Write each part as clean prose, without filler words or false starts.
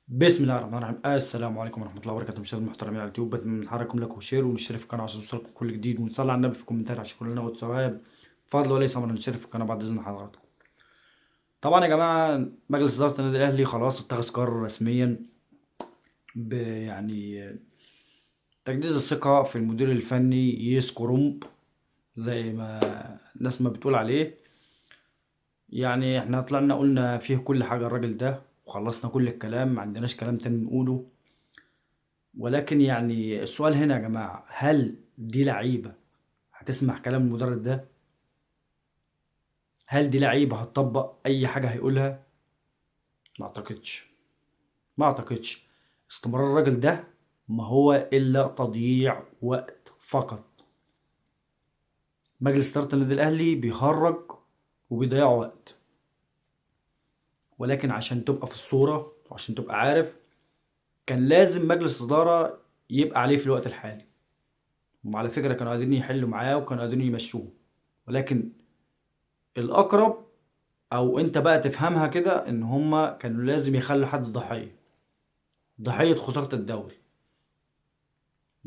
بسم الله الرحمن الرحيم. السلام عليكم ورحمه الله وبركاته. مشاهدينا المحترمين على اليوتيوب، بنحركم لكم شير ونشترك في القناه عشان يوصلكم كل جديد، ونصلي على النبي في الكومنتات عشان كلنا ناخد ثواب. فضل وليس امر نشترك في القناه بعد اذن حضراتكم. طبعا يا جماعه، مجلس اداره النادي الاهلي خلاص اتخذ قرار رسميا يعني تجديد الثقه في المدير الفني يس كرومب، زي ما الناس ما بتقول عليه. يعني احنا طلعنا قلنا فيه كل حاجه الراجل ده، وخلصنا كل الكلام، ما عندناش كلام تاني نقوله. ولكن يعني السؤال هنا يا جماعة، هل دي لعيبة هتسمع كلام المدرب ده؟ هل دي لعيبة هتطبق أي حاجة هيقولها؟ ما أعتقدش. ما أعتقدش. استمرار الراجل ده ما هو إلا تضييع وقت فقط. مجلس إدارة النادي الأهلي بيهرج وبيضيعوا وقت، ولكن عشان تبقى في الصورة وعشان تبقى عارف، كان لازم مجلس إدارة يبقى عليه في الوقت الحالي. وعلى فكرة كانوا قادرين يحلوا معاه وكانوا قادرين يمشوه، ولكن الأقرب او انت بقى تفهمها كده ان هما كانوا لازم يخلوا حد ضحية. ضحية خسارة الدوري.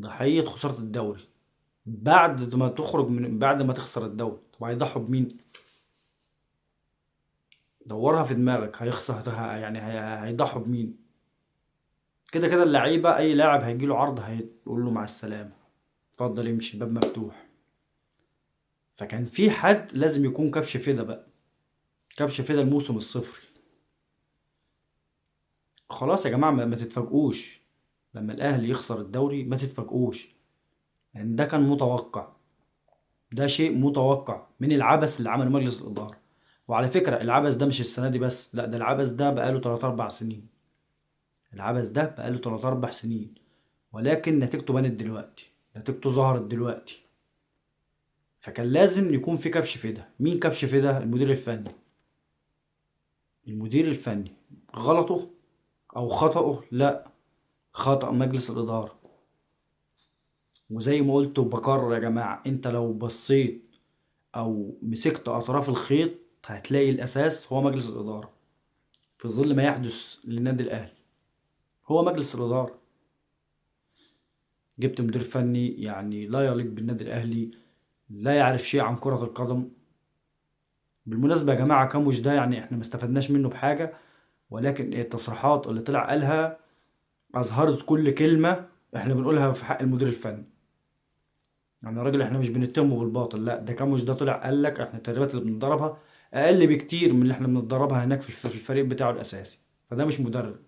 ضحية خسارة الدوري بعد ما تخرج بعد ما تخسر الدوري. طب هيضحوا بمين؟ دورها في دماغك. يعني هيضحوا بمين؟ كده كده اللعيبة، اي لاعب هيجيله عرض هيقول له مع السلامة، اتفضل امشي، الباب مفتوح. فكان في حد لازم يكون كبش فدا بقى. كبش فدا الموسم الصفري. خلاص يا جماعة، ما تتفاجئوش لما الاهلي يخسر الدوري. ما تتفاجئوش، لان ده كان متوقع. ده شيء متوقع من العبث اللي عمله مجلس الإدارة. وعلى فكرة العبث ده مش السنة دي بس، لا، ده العبث ده بقاله 3 4 سنين. العبث ده بقاله 3 4 سنين، ولكن نتيجته بانت دلوقتي، نتيجته ظهرت دلوقتي. فكان لازم يكون في كبش فدا. مين كبش فدا؟ المدير الفني. المدير الفني غلطه او خطأه؟ لا، خطأ مجلس الإدارة. وزي ما قلت وبكرر يا جماعة، انت لو بصيت او مسكت اطراف الخيط هتلاقي الاساس هو مجلس الإدارة. في ظل ما يحدث للنادي الأهلي هو مجلس الإدارة. جبت مدير فني يعني لا يليق بالنادي الأهلي، لا يعرف شيء عن كرة القدم. بالمناسبة يا جماعة، كاموش ده يعني احنا ما استفدناش منه بحاجة، ولكن التصريحات اللي طلع قالها أظهرت كل كلمة احنا بنقولها في حق المدير الفني. يعني الراجل احنا مش بنتهمه بالباطل، لا، ده كاموش ده طلع قال لك احنا التدريبات اللي بنتدربها أقل بكتير من اللي احنا بنتدربها هناك في الفريق بتاعه الأساسي. فده مش مدرب.